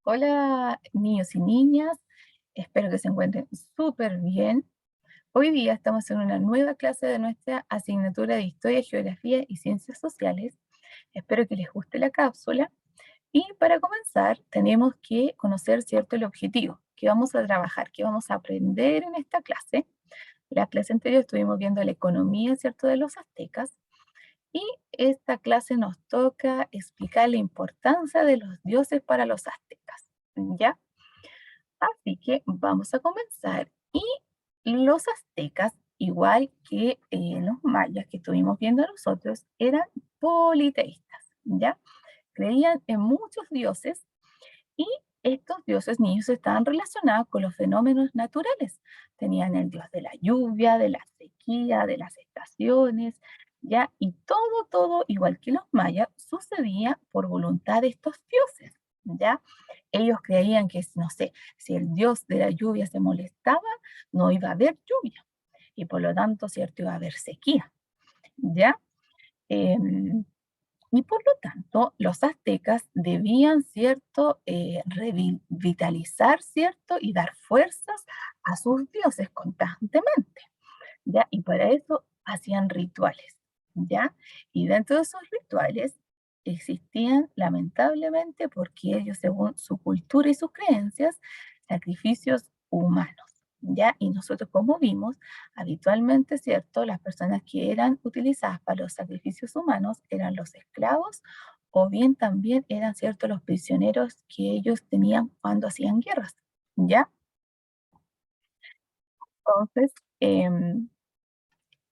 Hola niños y niñas, espero que se encuentren súper bien. Hoy día estamos en una nueva clase de nuestra asignatura de Historia, Geografía y Ciencias Sociales. Espero que les guste la cápsula y para comenzar tenemos que conocer cierto el objetivo que vamos a trabajar, que vamos a aprender en esta clase. La clase anterior estuvimos viendo la economía, ¿cierto?, de los aztecas y esta clase nos toca explicar la importancia de los dioses para los aztecas. ¿Ya? Así que vamos a comenzar. Y los aztecas, igual que los mayas que estuvimos viendo nosotros, eran politeístas, ¿ya? Creían en muchos dioses y estos dioses niños estaban relacionados con los fenómenos naturales. Tenían el dios de la lluvia, de la sequía, de las estaciones, ¿ya? Y todo, igual que los mayas, sucedía por voluntad de estos dioses, ¿ya? Ellos creían que, no sé, si el dios de la lluvia se molestaba, no iba a haber lluvia y por lo tanto, ¿cierto? Iba a haber sequía, ¿ya? Em, y por lo tanto, los aztecas debían, ¿cierto?, revitalizar, ¿cierto?, y dar fuerzas a sus dioses constantemente, ¿ya? Y para eso hacían rituales, ¿ya? Y dentro de esos rituales existían, lamentablemente, porque ellos, según su cultura y sus creencias, sacrificios humanos, ¿ya? Y nosotros, como vimos, habitualmente, ¿cierto? Las personas que eran utilizadas para los sacrificios humanos eran los esclavos o bien también eran, ¿cierto?, los prisioneros que ellos tenían cuando hacían guerras, ¿ya? Entonces,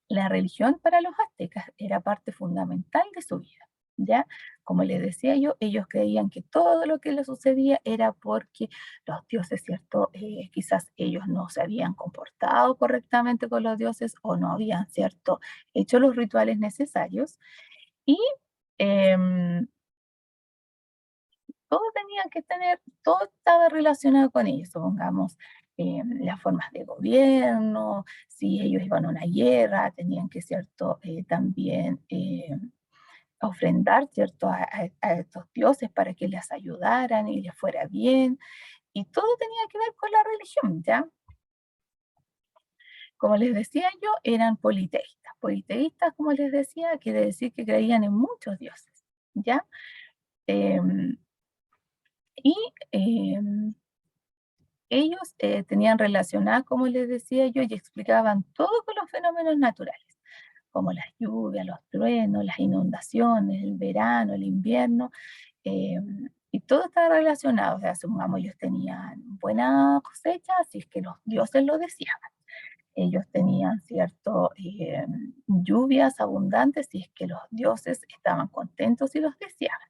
la religión para los aztecas era parte fundamental de su vida, ¿ya? Como les decía yo, ellos creían que todo lo que les sucedía era porque los dioses, ¿cierto? Quizás ellos no se habían comportado correctamente con los dioses o no habían, ¿cierto?, hecho los rituales necesarios y em, todo tenía que tener, todo estaba relacionado con ellos, supongamos, las formas de gobierno, si ellos iban a una guerra, tenían que, cierto, también ofrendar, cierto, a estos dioses para que les ayudaran y les fuera bien, y todo tenía que ver con la religión, ¿ya? Como les decía yo, eran politeístas. Politeístas, como les decía, quiere decir que creían en muchos dioses, ¿ya? Em, y em, Ellos tenían relacionadas, como les decía yo, y explicaban todo con los fenómenos naturales, como las lluvias, los truenos, las inundaciones, el verano, el invierno, y todo estaba relacionado. O sea, supongamos, ellos tenían buena cosecha, si es que los dioses lo decían. Ellos tenían, cierto, lluvias abundantes, si es que los dioses estaban contentos y los deseaban.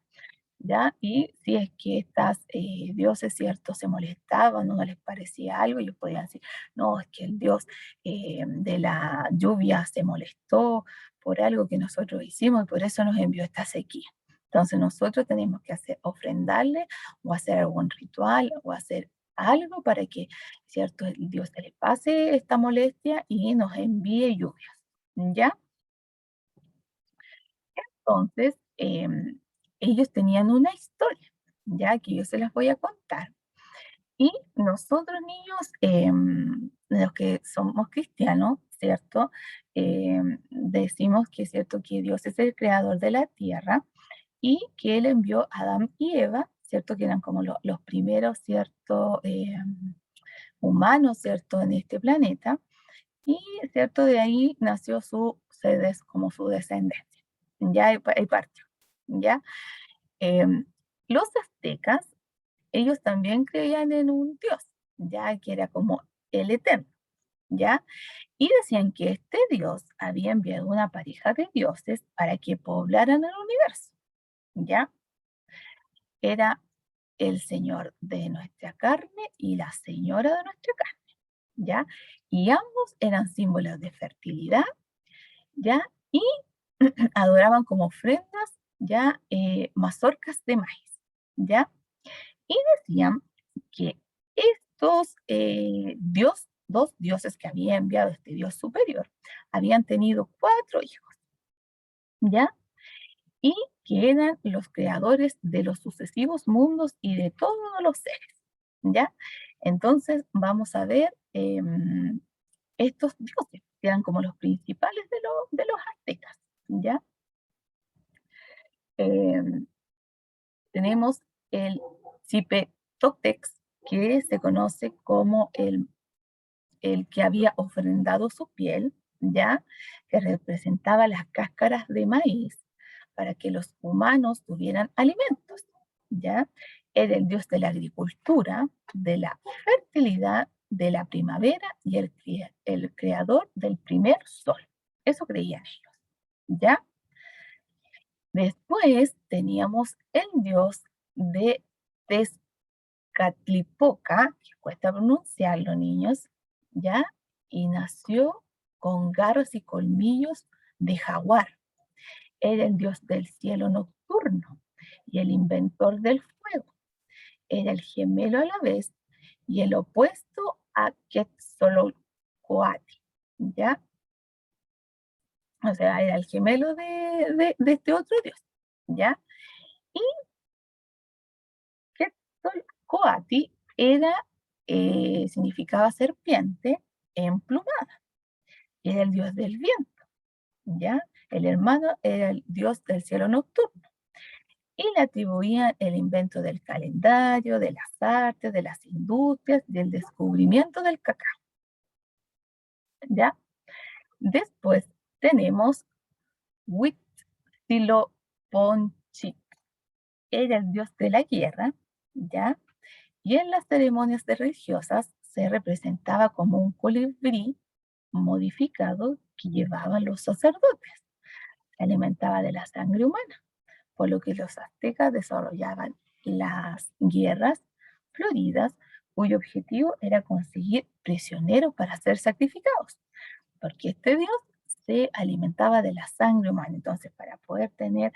¿Ya? Y si es que estas dioses, ¿cierto?, se molestaban o no les parecía algo, ellos podían decir, no, es que el dios de la lluvia se molestó por algo que nosotros hicimos y por eso nos envió esta sequía. Entonces nosotros tenemos que hacer, ofrendarle o hacer algún ritual o hacer algo para que, ¿cierto?, el dios se le pase esta molestia y nos envíe lluvias. ¿Ya? Entonces, ellos tenían una historia, ya que yo se las voy a contar. Y nosotros niños, los que somos cristianos, ¿cierto? Decimos que es cierto que Dios es el creador de la tierra y que Él envió a Adán y Eva, ¿cierto? Que eran como los primeros, ¿cierto? Humanos, ¿cierto? En este planeta. Y, ¿cierto? De ahí nació como su descendencia. Ya ahí partió. ¿Ya? Em, los aztecas, ellos también creían en un dios, ya que era como el eterno, ¿ya? Y decían que este dios había enviado una pareja de dioses para que poblaran el universo, ¿ya? Era el señor de nuestra carne y la señora de nuestra carne, ¿ya? Y ambos eran símbolos de fertilidad, ¿ya? Y adoraban como ofrendas, ¿ya? Mazorcas de maíz, ¿ya? Y decían que estos dos dioses que había enviado este dios superior habían tenido cuatro hijos, ¿ya? Y que eran los creadores de los sucesivos mundos y de todos los seres, ¿ya? Entonces vamos a ver estos dioses, que eran como los principales de los aztecas, ¿ya? Em, Tenemos el Tótex, que se conoce como el que había ofrendado su piel, ¿ya? Que representaba las cáscaras de maíz para que los humanos tuvieran alimentos, ¿ya? Era el dios de la agricultura, de la fertilidad, de la primavera y el creador del primer sol. Eso creían ellos, ¿ya? Después teníamos el dios de Tezcatlipoca, que cuesta pronunciarlo, niños, ¿ya? Y nació con garras y colmillos de jaguar. Era el dios del cielo nocturno y el inventor del fuego. Era el gemelo a la vez y el opuesto a Quetzalcóatl, ¿ya? O sea, era el gemelo de este otro dios, ¿ya? Y Quetzalcóatl era, significaba serpiente emplumada, era el dios del viento, ¿ya? El hermano era el dios del cielo nocturno y le atribuían el invento del calendario, de las artes, de las industrias, del descubrimiento del cacao, ¿ya? Después tenemos Huitzilopochtli, era el dios de la guerra, ¿ya? Y en las ceremonias religiosas se representaba como un colibrí modificado que llevaban los sacerdotes. Se alimentaba de la sangre humana, por lo que los aztecas desarrollaban las guerras floridas, cuyo objetivo era conseguir prisioneros para ser sacrificados, porque este dios se alimentaba de la sangre humana. Entonces, para poder tener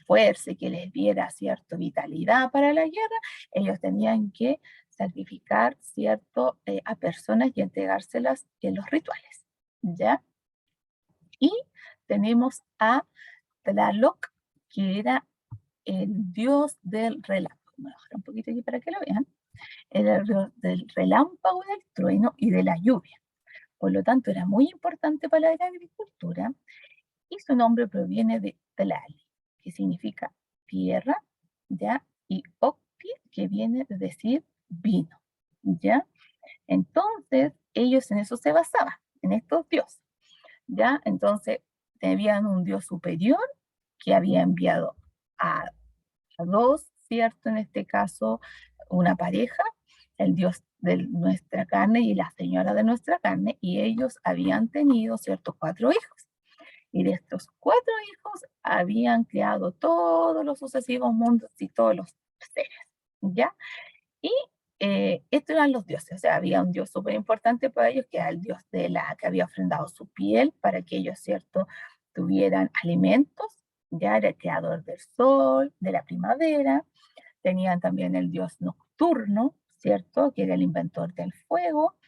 fuerza y que les diera cierta vitalidad para la guerra, ellos tenían que sacrificar a personas y entregárselas en los rituales, ¿ya? Y tenemos a Tlaloc, que era el dios del relámpago. Voy a bajar un poquito aquí para que lo vean. Era el dios del relámpago, del trueno y de la lluvia. Por lo tanto, era muy importante para la agricultura y su nombre proviene de Tlali, que significa tierra, ¿ya? Y Octi, que viene de decir vino, ¿ya? Entonces, ellos en eso se basaban, en estos dioses, ¿ya? Entonces, tenían un dios superior que había enviado a, a dos, ¿cierto? En este caso, una pareja, el dios de nuestra carne y la señora de nuestra carne, y ellos habían tenido, ¿cierto? Cuatro hijos. Y de estos cuatro hijos habían creado todos los sucesivos mundos y todos los seres, ¿ya? Y estos eran los dioses, o sea, había un dios súper importante para ellos, que era el dios de la que había ofrendado su piel para que ellos, ¿cierto?, tuvieran alimentos, ya era el creador del sol, de la primavera, tenían también el dios nocturno, ¿cierto?, que era el inventor del fuego,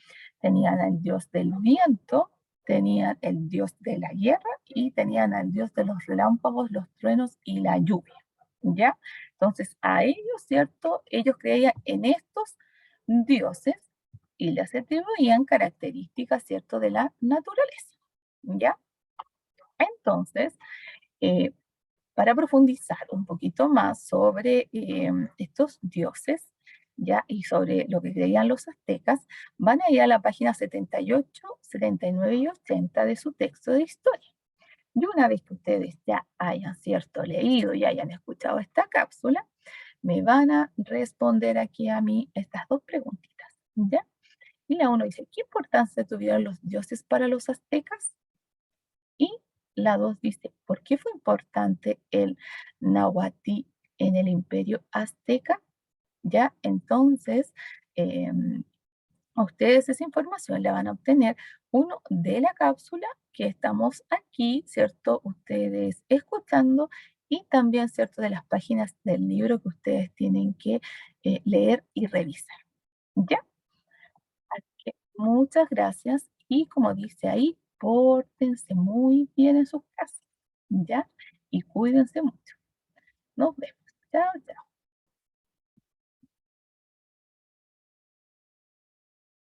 tenían al dios del viento, tenían el dios de la guerra y tenían al dios de los relámpagos, los truenos y la lluvia, ¿ya? Entonces a ellos, ¿cierto? Ellos creían en estos dioses y les atribuían características, ¿cierto?, de la naturaleza, ¿ya? Entonces, eh, para profundizar un poquito más sobre estos dioses, ¿ya? Y sobre lo que creían los aztecas, van a ir a la página 78, 79 y 80 de su texto de historia. Y una vez que ustedes ya hayan, ¿cierto?, leído y hayan escuchado esta cápsula, me van a responder aquí a mí estas dos preguntitas, ¿ya? Y la uno dice, ¿qué importancia tuvieron los dioses para los aztecas? Y la 2 dice, ¿por qué fue importante el Nahuatl en el imperio azteca? Ya, entonces, a ustedes esa información la van a obtener, uno, de la cápsula que estamos aquí, ¿cierto? Ustedes escuchando y también, ¿cierto?, de las páginas del libro que ustedes tienen que leer y revisar. ¿Ya? Así que muchas gracias y como dice ahí, pórtense muy bien en sus casas, ¿ya? Y cuídense mucho. Nos vemos.